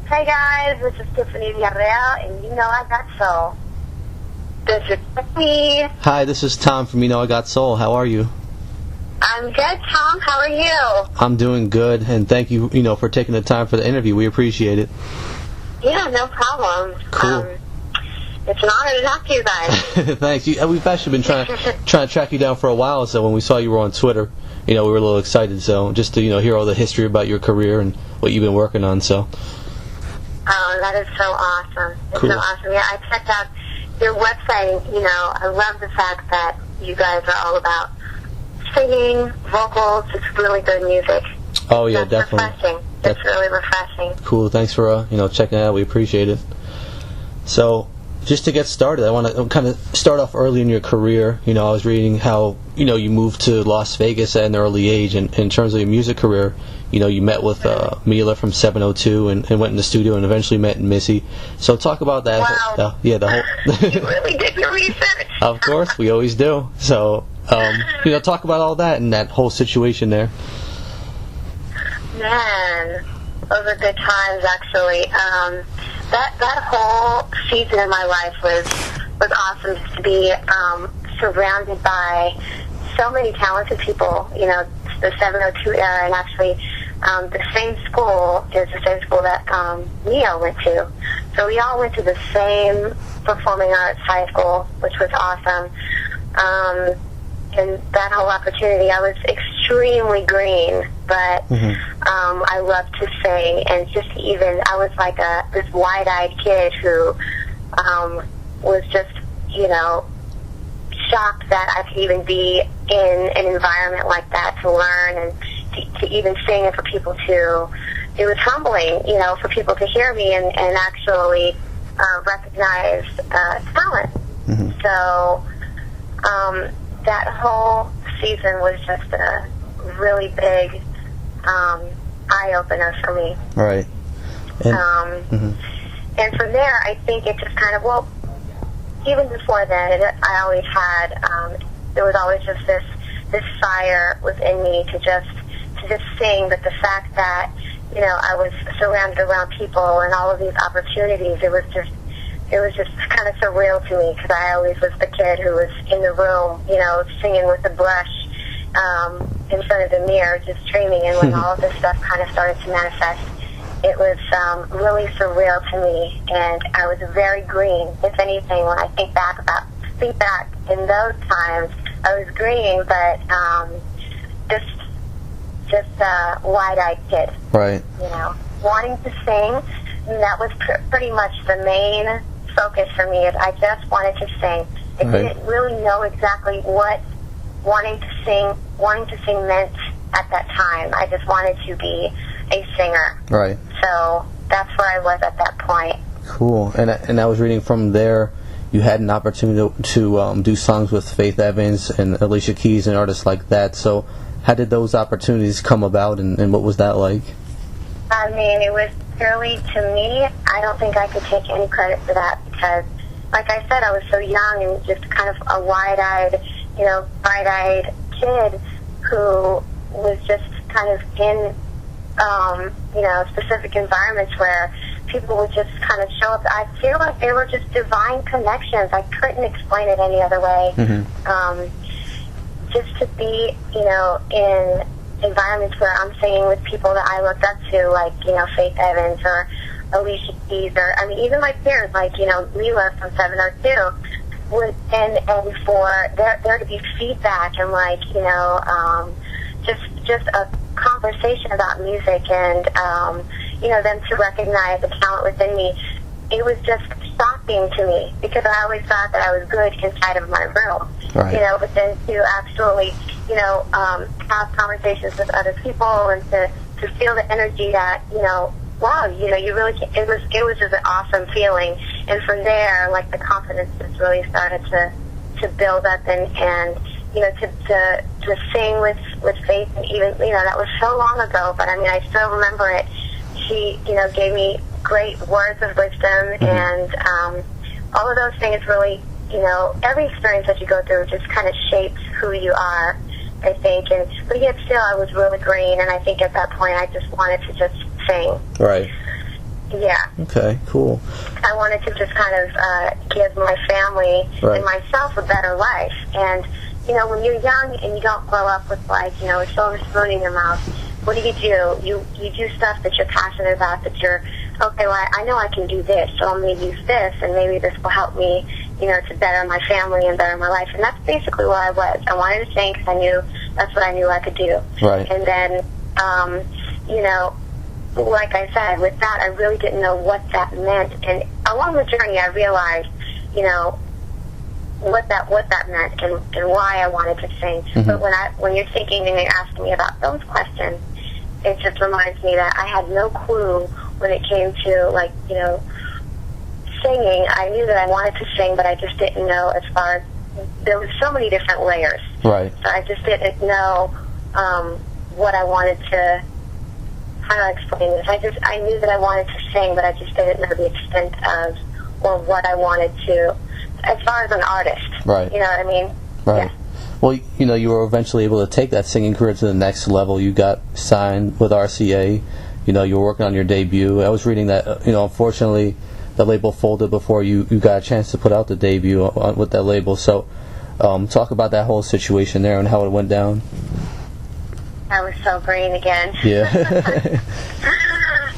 Hey guys, this is Tiffany Villarreal, and you know I got soul. This is Tiffany. Hi, this is Tom from I Got Soul. How are you? I'm good, Tom. How are you? I'm doing good, and thank you, for taking the time for the interview. We appreciate it. Yeah, no problem. Cool. It's an honor to talk to you guys. Thanks. We've actually been trying to track you down for a while. So when we saw you were on Twitter, we were a little excited. So just to hear all the history about your career and what you've been working on. So. Oh, that is so awesome. It's cool. So awesome. Yeah, I checked out your website. I love the fact that you guys are all about singing, vocals. It's really good music. Oh yeah, That's definitely. Refreshing. It's really refreshing. Cool. Thanks for checking it out. We appreciate it. So. Just to get started, I want to kind of start off early in your career. I was reading how, you moved to Las Vegas at an early age, and in terms of your music career, you met with Meelah from 702 and went in the studio and eventually met Missy. So talk about that. Wow. The whole... You really did your research. Of course, we always do. So, talk about all that and that whole situation there. Man, those are good times, actually. That whole season of my life was awesome, just to be surrounded by so many talented people. The 702 era, and actually the same school is the same school that Meelah went to. So we all went to the same performing arts high school, which was awesome. And that whole opportunity, I was extremely green, but I loved to sing, and I was like this wide-eyed kid who was just, shocked that I could even be in an environment like that to learn and to even sing, and for people to, it was humbling, for people to hear me and actually recognize talent. So, that whole season was just a really big eye-opener for me. Right. And from there, I think it just kind of, even before then, I always had, there was always just this fire within me to just sing, but the fact that, I was surrounded around people and all of these opportunities, it was just kind of surreal to me, because I always was the kid who was in the room, singing with a brush in front of the mirror, just dreaming. And when all of this stuff kind of started to manifest, it was really surreal to me, and I was very green. If anything, when I think back in those times, I was green, but just a wide-eyed kid. Right. Wanting to sing. And that was pretty much the main focus for me. Is I just wanted to sing. I didn't really know exactly what wanting to sing meant at that time. I just wanted to be a singer. Right. So that's where I was at that point. Cool. And I was reading from there, you had an opportunity to do songs with Faith Evans and Alicia Keys and artists like that. So how did those opportunities come about, and what was that like? I mean, it was purely, to me, I don't think I could take any credit for that, because, like I said, I was so young and just kind of a wide-eyed, bright-eyed kid who was just kind of in, specific environments where people would just kind of show up. I feel like they were just divine connections. I couldn't explain it any other way. Just to be, in environments where I'm singing with people that I looked up to, like, Faith Evans or Alicia Keys, or, even my peers, like, Meelah from 702, and for there to be feedback and, like, just a conversation about music, and, them to recognize the talent within me, it was just shocking to me, because I always thought that I was good inside of my room. Right. But then to actually, have conversations with other people, and to feel the energy that, wow, you really, it was just an awesome feeling. And from there, like, the confidence just really started to build up, and to sing with Faith, and even, that was so long ago, but I still remember it. She, gave me great words of wisdom, and all of those things really, every experience that you go through just kind of shapes who you are, I think. But yet still, I was really green, and I think at that point I just wanted to just sing. Right. Yeah. Okay, cool. I wanted to just kind of give my family Right. and myself a better life. And, when you're young and you don't grow up with, a silver spoon in your mouth, what do? You do stuff that you're passionate about, that you're, okay, well, I know I can do this, so I'm going to use this, and maybe this will help me, to better my family and better my life. And that's basically where I was. I wanted to sing because I knew that's what I knew I could do. Right. And then, like I said, with that, I really didn't know what that meant. And along the journey, I realized, what that meant and why I wanted to sing. Mm-hmm. But when you're thinking and you're asking me about those questions, it just reminds me that I had no clue when it came to, singing. I knew that I wanted to sing, but I just didn't know as far as, there was so many different layers. Right. So I just didn't know what I wanted to, how do I explain this? I knew that I wanted to sing, but I just didn't know the extent of, or what I wanted to, as far as an artist. Right. You know what I mean? Right. Yeah. Well, you were eventually able to take that singing career to the next level. You got signed with RCA. You were working on your debut. I was reading that, unfortunately, the label folded before you got a chance to put out the debut with that label. So talk about that whole situation there and how it went down. I was so green again. Yeah.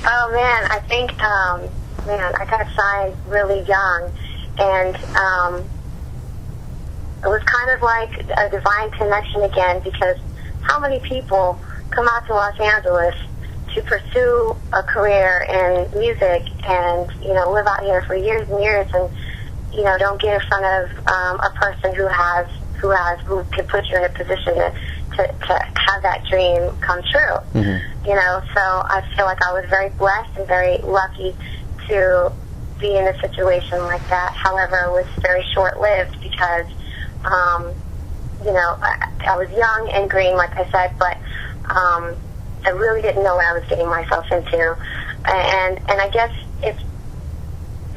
Oh, man, I think, I got signed really young, and it was kind of like a divine connection again, because how many people come out to Los Angeles to pursue a career in music and, live out here for years and years and, don't get in front of a person who can put you in a position to have that dream come true. Mm-hmm. So I feel like I was very blessed and very lucky to be in a situation like that. However, it was very short-lived because, I was young and green, like I said, but I really didn't know what I was getting myself into. And I guess if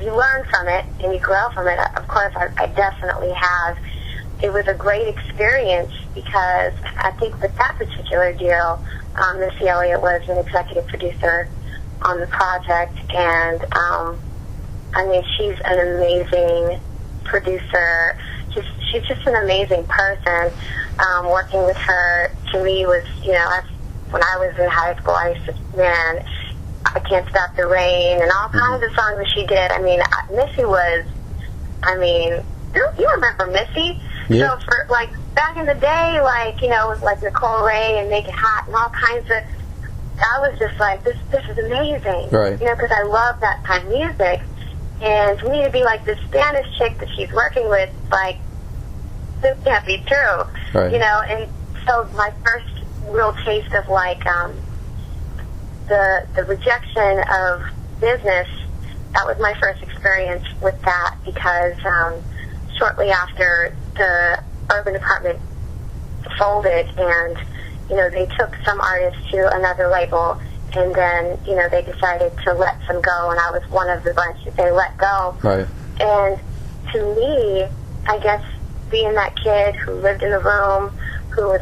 you learn from it and you grow from it, of course I definitely have. It was a great experience because I think with that particular deal, Missy Elliott was an executive producer on the project, and she's an amazing producer. She's just an amazing person. Working with her, to me, was, when I was in high school, I used to, I Can't Stop the Rain, and all kinds of songs that she did. Missy was, you remember Missy? Yeah. So for, back in the day, it was like Nicole Ray and Make It Hot and all kinds of, I was just like, this is amazing. Right. Because I love that kind of music. And for me to be like this Spanish chick that she's working with, this can't be true. Right. And so my first real taste of the rejection of business, that was my first experience with that, because shortly after the urban department folded, and they took some artists to another label, and then they decided to let some go, and I was one of the bunch that they let go. Right. And to me, I guess being that kid who lived in a room, who was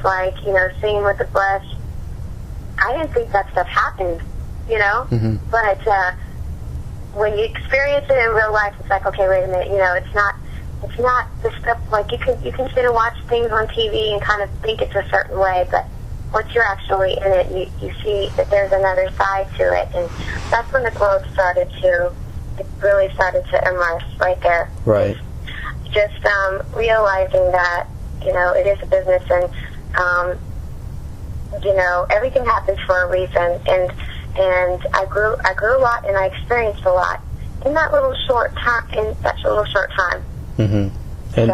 singing with the brush, I didn't think that stuff happened, Mm-hmm. But when you experience it in real life, it's like, okay, wait a minute, it's not the stuff, you can sit and watch things on TV and kind of think it's a certain way, but once you're actually in it, you see that there's another side to it, and that's when the growth really started to immerse right there. Right. Just realizing that, it is a business, and, everything happens for a reason, and I grew a lot, and I experienced a lot in that little short time. Mm-hmm. And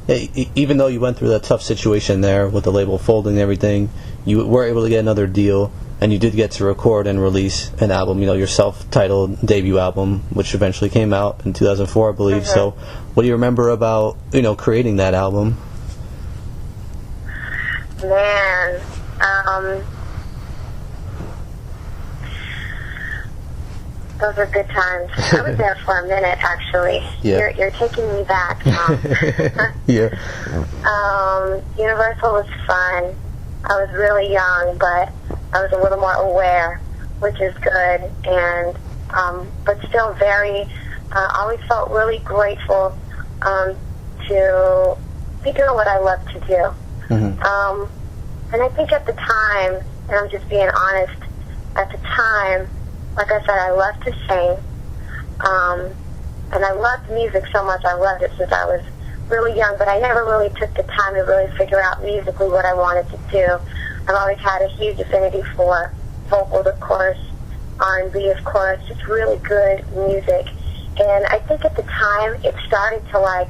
So, even though you went through that tough situation there with the label folding and everything, you were able to get another deal, and you did get to record and release an album, your self-titled debut album, which eventually came out in 2004, I believe. Mm-hmm. So what do you remember about, creating that album? man, those are good times. I was there for a minute, actually. Yeah. You're taking me back. Yeah. Universal was fun. I was really young, but I was a little more aware, which is good. And but still very, always felt really grateful to be doing what I love to do. And I think at the time, and I'm just being honest, at the time, like I said, I loved to sing, and I loved music so much. I loved it since I was really young, but I never really took the time to really figure out musically what I wanted to do. I've always had a huge affinity for vocals, of course, R&B, of course, just really good music. And I think at the time it started to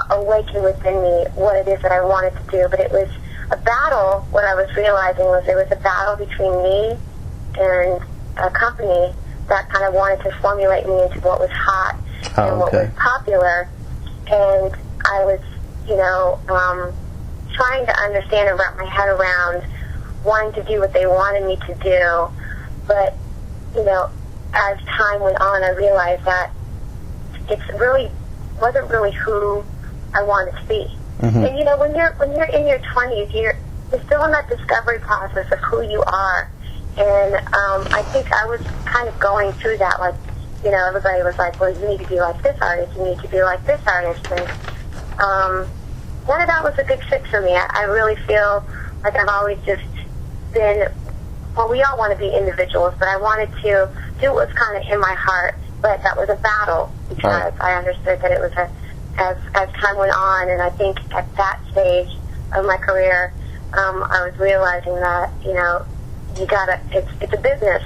awaken within me what it is that I wanted to do. But it was a battle. What I was realizing was it was a battle between me and a company that kind of wanted to formulate me into what was hot and what was popular. And I was, trying to understand and wrap my head around wanting to do what they wanted me to do. But, as time went on, I realized that wasn't really who I wanted to be. And when you're in your 20s, you're still in that discovery process of who you are. And I think I was kind of going through that. Everybody was like, well, you need to be like this artist, you need to be like this artist. And none of that was a big fit for me. I really feel like I've always just been, well, we all want to be individuals, but I wanted to do what was kind of in my heart. But that was a battle because I understood that it was as time went on, and I think at that stage of my career, I was realizing that, it's a business.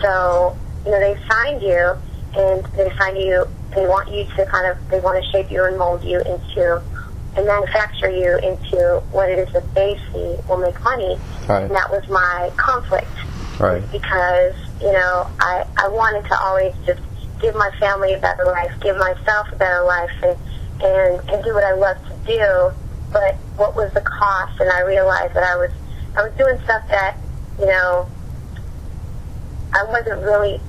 So, they signed you, and they want you to they want to shape you and mold you into, and manufacture you into what it is that they see will make money. And that was my conflict. Because, I wanted to always just give my family a better life, give myself a better life, and do what I love to do. But what was the cost? And I realized that I was doing stuff that, I wasn't really,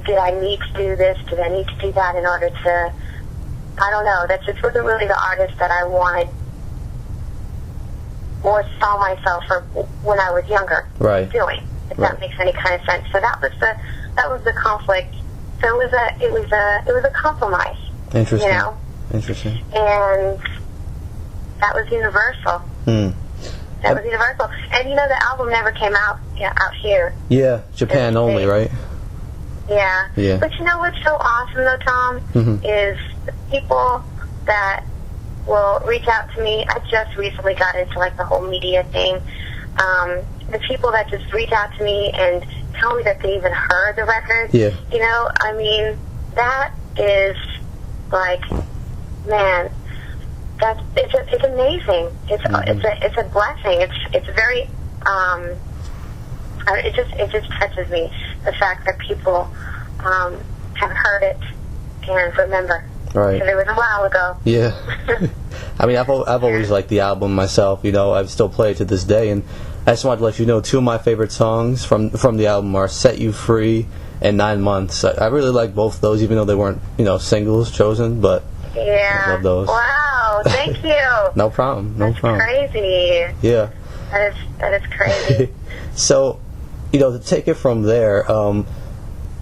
did I need to do this? Did I need to do that in order to, I don't know. That just wasn't really the artist that I wanted or saw myself when I was younger doing, if that makes any kind of sense. So that was the conflict. So it was a compromise. Interesting. Interesting. And that was universal. That was universal. And the album never came out here. Yeah, Japan only, right? Yeah. But what's so awesome though, Tom, is the people that will reach out to me. I just recently got into the whole media thing. The people that just reach out to me and tell me that they even heard the record. Yeah. That is man, it's amazing. It's a blessing. It's very it just touches me, the fact that people have heard it and remember. Because it was a while ago. Yeah. I've always liked the album myself. I still play it to this day, and I just wanted to let you know 2 of my favorite songs from the album are "Set You Free" and "9 Months." I really like both those, even though they weren't singles chosen, but I love those. Wow, thank you. No problem. That's crazy. Yeah. That is crazy. So, to take it from there,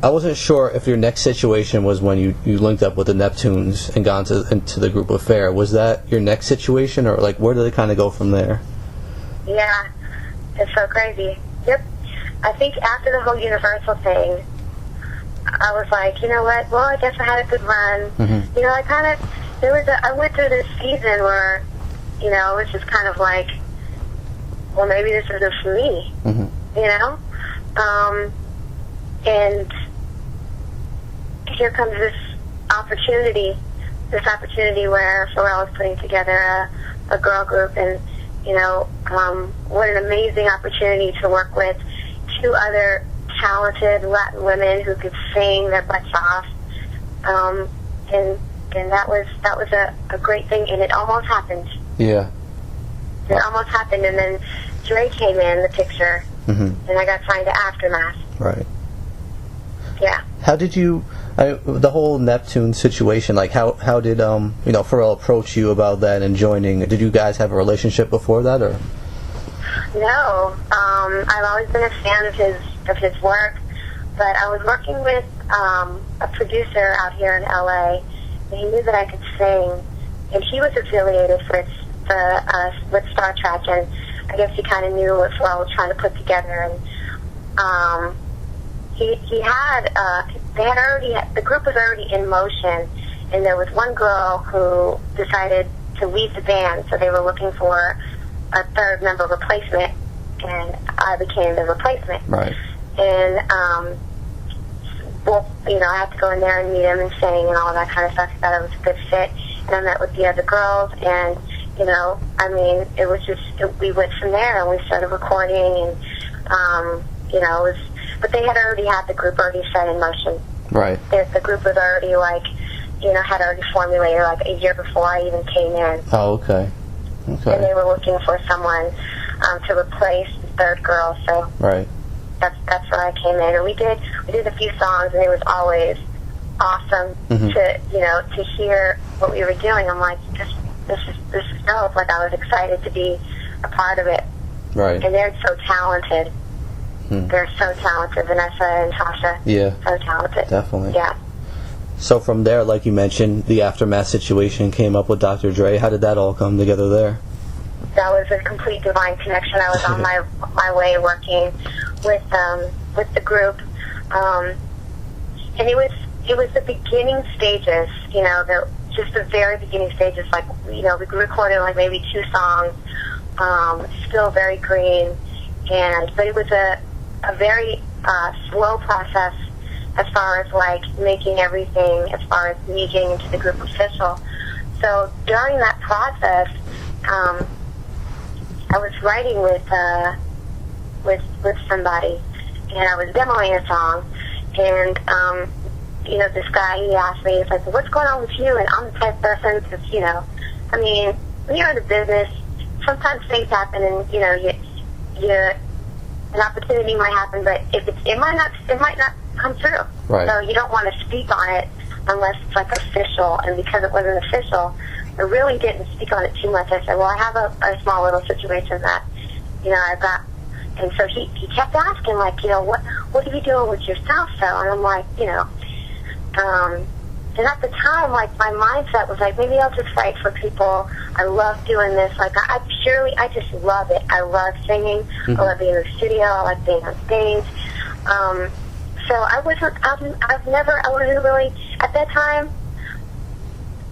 I wasn't sure if your next situation was when you linked up with the Neptunes and got into the group affair. Was that your next situation, or where did it kind of go from there? Yeah, it's so crazy. Yep. I think after the whole Universal thing, I was like, you know what? Well, I guess I had a good run. I went through this season where, it was just kind of like, well, maybe this isn't for me. And here comes this opportunity where Pharrell is putting together a girl group, and what an amazing opportunity to work with 2 other talented Latin women who could sing their butts off, and that was a great thing, and it almost happened. Yeah. It almost happened, and then Dre came in the picture, and I got signed to Aftermath. Right. Yeah. How did you, the whole Neptune situation, how did Pharrell approach you about that and joining? Did you guys have a relationship before that, or? No. I've always been a fan of his work. But I was working with a producer out here in LA, and he knew that I could sing, and he was affiliated with Star Trek, and I guess he kind of knew what Pharrell was trying to put together, and he had the group was already in motion, and there was one girl who decided to leave the band, so they were looking for a third member replacement, and I became the replacement. Right. And well, you know, I had to go in there and meet him and sing and all that kind of stuff. I thought it was a good fit, and I met with the other girls, and you know, I mean, it was just we went from there and we started recording, and you know, it was. But they had already had the group already set in motion. Right. The group was already had already formulated a year before I even came in. Oh, okay. Okay. And they were looking for someone to replace the third girl. So right. That's where I came in, and we did a few songs, and it was always awesome to hear what we were doing. I'm like, this is dope. Like, I was excited to be a part of it. Right. And they're so talented. They're so talented, Vanessa and Tasha. Yeah. So talented. Definitely. Yeah. So from there, like you mentioned, the Aftermath situation came up with Dr. Dre. How did that all come together there? That was a complete divine connection. I was on my way working with the group, and it was the beginning stages. You know, just the very beginning stages. Like, you know, we recorded like maybe 2 songs, still very green, but it was a very slow process as far as like making everything, as far as me getting into the group official. So during that process, I was writing with somebody, and I was demoing a song, and you know, this guy, he asked me, he's like, what's going on with you? And I'm the type of person because, you know, I mean, when you're in the business, sometimes things happen, and you know, an opportunity might happen, but it might not come through. Right. So you don't want to speak on it unless it's like official. And because it wasn't official, I really didn't speak on it too much. I said, well, I have a small little situation that, you know, I've got. And so he kept asking, like, you know, what are you doing with yourself, so? And I'm like, you know, and at the time, like, my mindset was like, maybe I'll just write for people. I love doing this. Like, I just love it. I love singing. I love being in the studio. I like being on stage. So I wasn't really, at that time,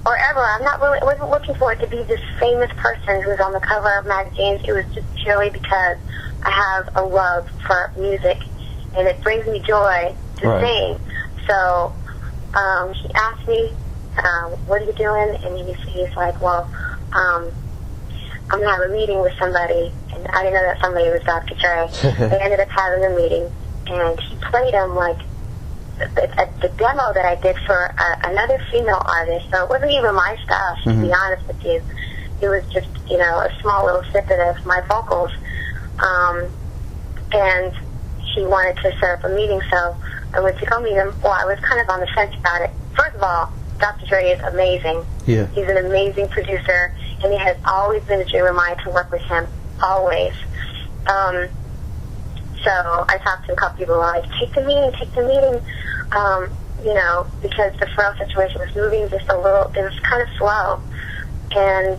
or ever, I wasn't looking for it to be this famous person who was on the cover of magazines. It was just purely because I have a love for music, and it brings me joy to sing. So he asked me, what are you doing? And he's like, well, I'm going to have a meeting with somebody. And I didn't know that somebody was Dr. Dre. They ended up having a meeting, and he played him like the demo that I did for another female artist. So it wasn't even my stuff, to be honest with you. It was just, you know, a small little snippet of my vocals. And he wanted to set up a meeting, so I went to go meet him. Well, I was kind of on the fence about it. First of all, Dr. Dre is amazing. Yeah. He's an amazing producer, and it has always been a dream of mine to work with him. Always. So I talked to a couple people, like, take the meeting, you know, because the Pharrell situation was moving just a little, it was kind of slow. And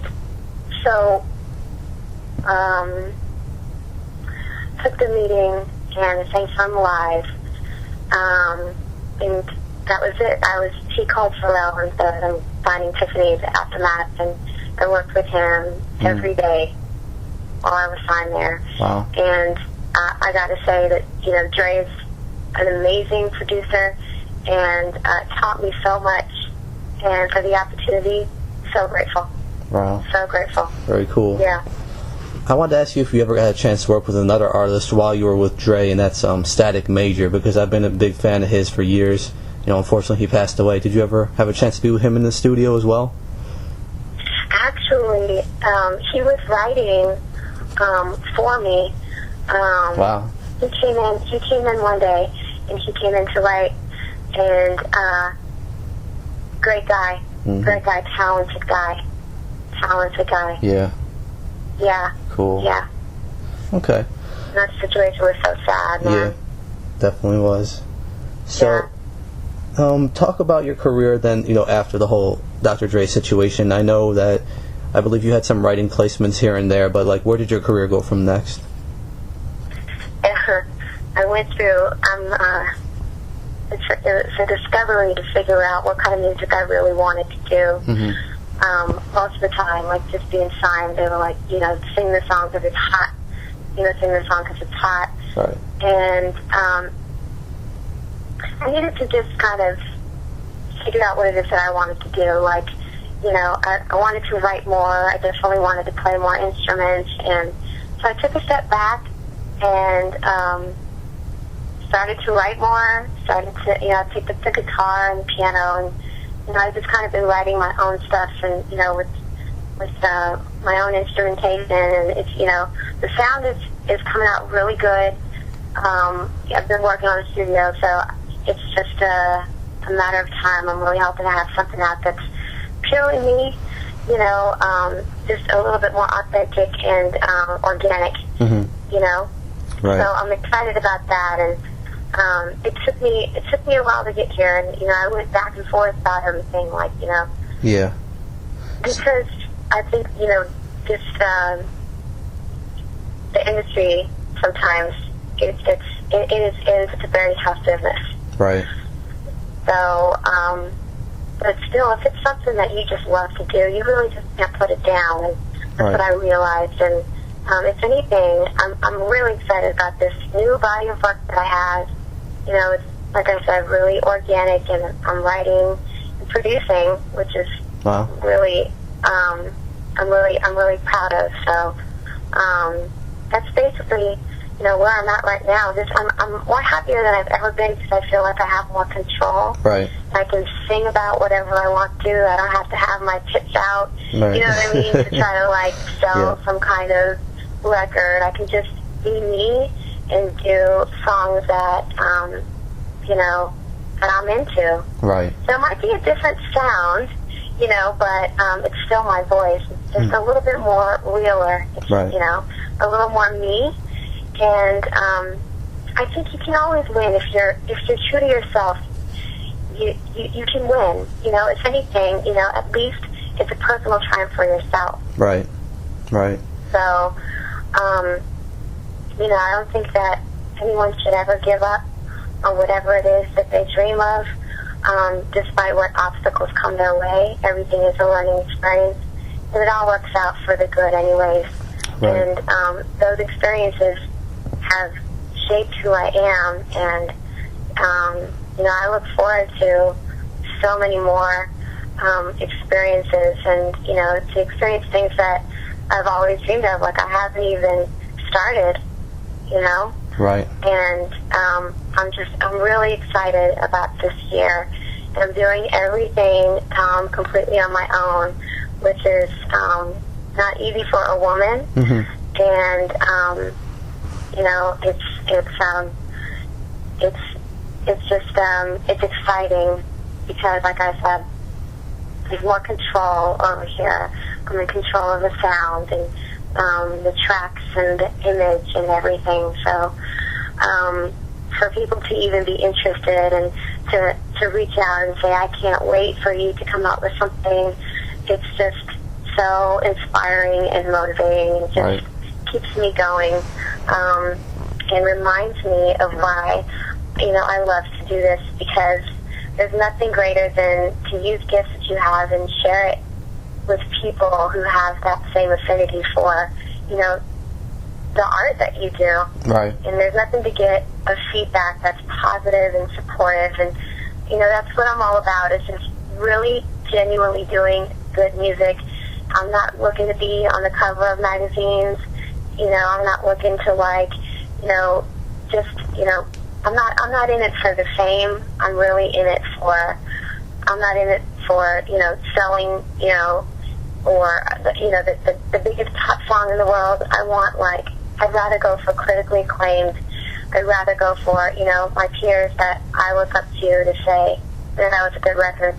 so, took the meeting and sang some live, and that was it. He called Pharrell and said, I'm finding Tiffany at the Aftermath, and I worked with him every day while I was signed there. Wow. And I got to say that, you know, Dre is an amazing producer and taught me so much, and for the opportunity, so grateful. Wow. So grateful. Very cool. Yeah. I wanted to ask you if you ever had a chance to work with another artist while you were with Dre, and that's Static Major, because I've been a big fan of his for years. You know, unfortunately he passed away. Did you ever have a chance to be with him in the studio as well? Actually, he was writing for me. Wow. He came in one day, and he came in to write, and great guy, talented guy. Yeah. Yeah. Cool. Yeah. Okay. That situation was so sad, man. Yeah, definitely was. So, talk about your career then, after the whole Dr. Dre situation. I know that, I believe you had some writing placements here and there, but, like, where did your career go from next? I went through, it's a discovery to figure out what kind of music I really wanted to do. Mm-hmm. Most of the time, like, just being signed, they were like, sing the song because it's hot. Sing the song because it's hot. Right. And I needed to just kind of figure out what it is that I wanted to do. Like, I wanted to write more. I definitely wanted to play more instruments. And so I took a step back and started to write more, started to, take the guitar and the piano. And, I've just kind of been writing my own stuff and, with my own instrumentation. And it's, the sound is coming out really good. I've been working on the studio, so it's just a matter of time. I'm really hoping to have something out that's purely me, just a little bit more authentic and organic, Right. So I'm excited about that, and it took me a while to get here, and I went back and forth about everything, like Yeah. because I think just the industry sometimes it is a very tough business. Right. So, but still, if it's something that you just love to do, you really just can't put it down. And that's what I realized. And if anything, I'm really excited about this new body of work that I have. It's, like I said, really organic, and I'm writing and producing, which is really, I'm really proud of. So, that's basically, where I'm at right now. I'm more happier than I've ever been because I feel like I have more control. Right. I can sing about whatever I want to. I don't have to have my tits out. Right. You know what I mean? To try to sell some kind of record. I can just be me and do songs that that I'm into. Right. So it might be a different sound, but it's still my voice. It's just a little bit more realer. It's, a little more me. And I think you can always win if you're true to yourself. You can win. If anything, at least it's a personal triumph for yourself. Right. Right. So, I don't think that anyone should ever give up on whatever it is that they dream of, despite what obstacles come their way. Everything is a learning experience, and it all works out for the good anyways. Right. And those experiences have shaped who I am, and I look forward to so many more experiences, and to experience things that I've always dreamed of. Like, I haven't even started, Right. And I'm really excited about this year. I'm doing everything completely on my own, which is not easy for a woman. Mm-hmm. And it's exciting because, like I said, there's more control over here. I'm in control of the sound and the tracks and the image and everything. So for people to even be interested and to reach out and say, I can't wait for you to come out with something, it's just so inspiring and motivating. It just keeps me going and reminds me of why, I love to do this, because there's nothing greater than to use gifts that you have and share it with people who have that same affinity for, the art that you do. Right. And there's nothing to get a feedback that's positive and supportive. And, that's what I'm all about, is just really genuinely doing good music. I'm not looking to be on the cover of magazines. I'm not looking to I'm not in it for the fame. I'm really in it I'm not in it for, selling, or, the biggest pop song in the world. I'd rather go for critically acclaimed. I'd rather go for, my peers that I look up to say that was a good record,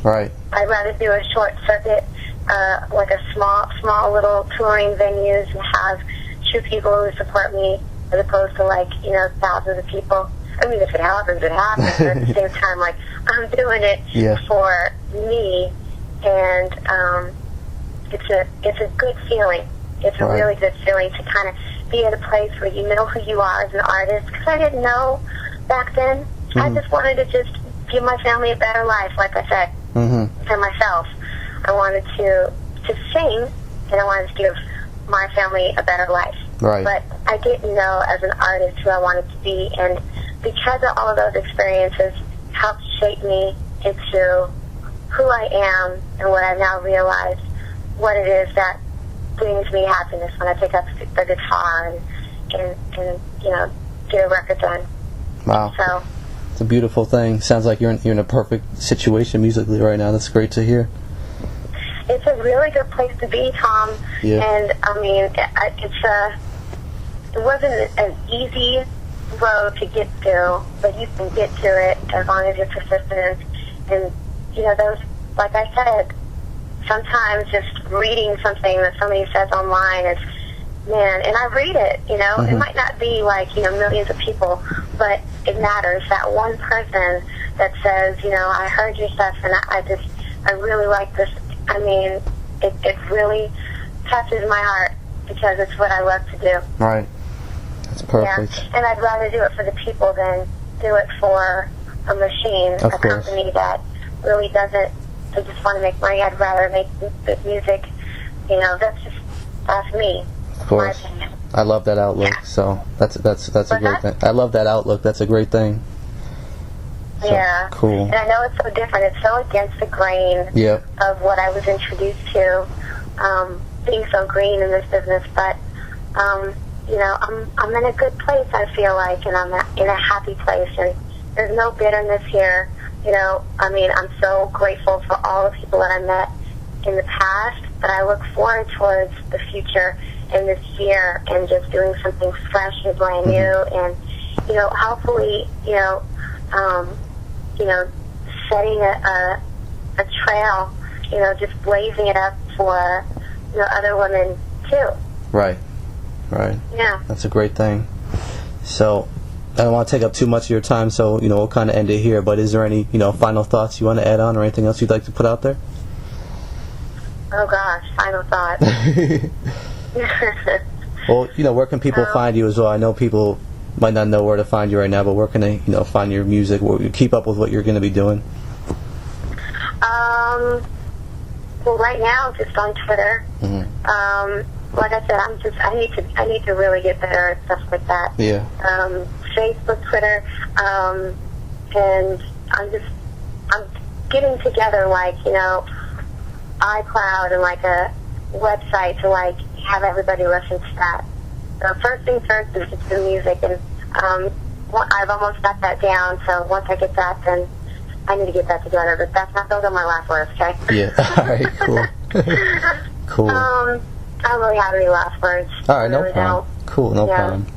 Right. I'd rather do a short circuit, like a small little touring venues and have true people who support me, as opposed to thousands of people. I mean, if it happens, it happens. But at the same time, like, I'm doing it for me, and it's a good feeling. It's a really good feeling to kind of be at a place where you know who you are as an artist. Because I didn't know back then. I just wanted to just give my family a better life, like I said, for myself. I wanted to sing, and I wanted to give my family a better life. Right. But I didn't know as an artist who I wanted to be, and because of all of those experiences helped shape me into who I am and what I've now realized, what it is that brings me happiness when I pick up the guitar and you know, get a record done. Wow. So it's a beautiful thing. Sounds like you're in a perfect situation musically right now. That's great to hear. It's a really good place to be, Tom. Yeah. And I mean, it wasn't an easy road to get to, but you can get to it as long as you're persistent. And you know, those, like I said, sometimes just reading something that somebody says online is, man, and I read it, you know, it might not be like, you know, millions of people, but it matters. That one person that says, you know, I heard your stuff and I really like this. I mean, it really touches my heart because it's what I love to do. Right. That's perfect. Yeah. And I'd rather do it for the people than do it for a machine, of a course. company that really doesn't. I just want to make money. I'd rather make good music. You know, that's me. Of course. My opinion. I love that outlook. Yeah. So that's a great thing. I love that outlook. That's a great thing. So, yeah. Cool. And I know it's so different. It's so against the grain of what I was introduced to, being so green in this business. But you know, I'm in a good place. I feel like, and I'm in a happy place. And there's no bitterness here. You know, I mean, I'm so grateful for all the people that I met in the past, but I look forward towards the future and this year and just doing something fresh and brand new and, you know, hopefully, you know, setting a trail, you know, just blazing it up for, you know, other women too. Right. Right. Yeah. That's a great thing. So, I don't want to take up too much of your time, so, you know, we'll kind of end it here, but is there any, you know, final thoughts you want to add on or anything else you'd like to put out there? Oh, gosh, final thoughts. Well, you know, where can people find you as well? I know people might not know where to find you right now, but where can they, you know, find your music, where you keep up with what you're going to be doing? Well, right now, just on Twitter. Like I said, I need to really get better at stuff like that. Yeah. Facebook, Twitter, and I'm getting together, like, you know, iCloud and like a website to like have everybody listen to that. So first thing first is just the music, and I've almost got that down. So once I get that, then I need to get that together. But those are my last words, okay? Yeah. All right. Cool. Cool. I don't really have any last words. All right. No really problem. Don't. Cool. No problem.